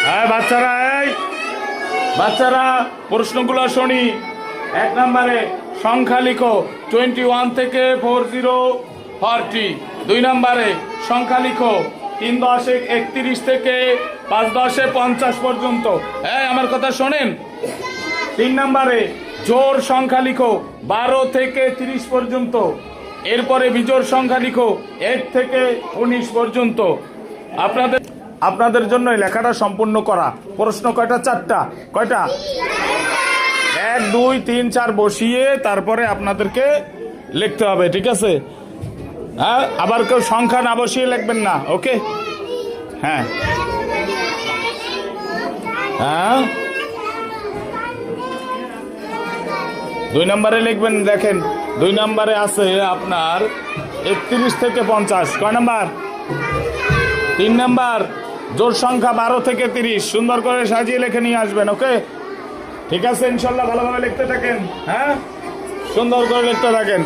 হ্যাঁ বাচ্চারা, এই বাচ্চারা প্রশ্নগুলো শুনি। 1 নম্বরে সংখ্যা লিখো 21 থেকে 40 2 নম্বরে সংখ্যা লিখো 3 10 31 থেকে 5 10 50 পর্যন্ত। হ্যাঁ আমার কথা শোনেন। 3 নম্বরে জোড় সংখ্যা লিখো 12 থেকে 30 পর্যন্ত। এরপরে বিজোড় সংখ্যা লিখো 1 থেকে 19 পর্যন্ত। আপনাদের জন্য এই লেখাটা সম্পূর্ণ করা। প্রশ্ন কয়টা? 4টা। কয়টা? 1 2 3 4 বসিয়ে তারপরে আপনাদেরকে লিখতে হবে, ঠিক আছে? হ্যাঁ, আবার কেউ সংখ্যা না বসিয়ে লিখবেন না, ওকে? হ্যাঁ হ্যাঁ 2 নম্বরে লিখবেন। দেখেন 2 নম্বরে আছে আপনার 31 থেকে 50। কয় নাম্বার? 3 নাম্বার জোড় সংখ্যা 12 থেকে 30। সুন্দর করে সাজিয়ে লিখে নিয়ে আসবেন, ওকে? ঠিক আছে, ইনশাল্লাহ ভালোভাবে লিখতে থাকেন। হ্যাঁ, সুন্দর করে লিখতে থাকেন।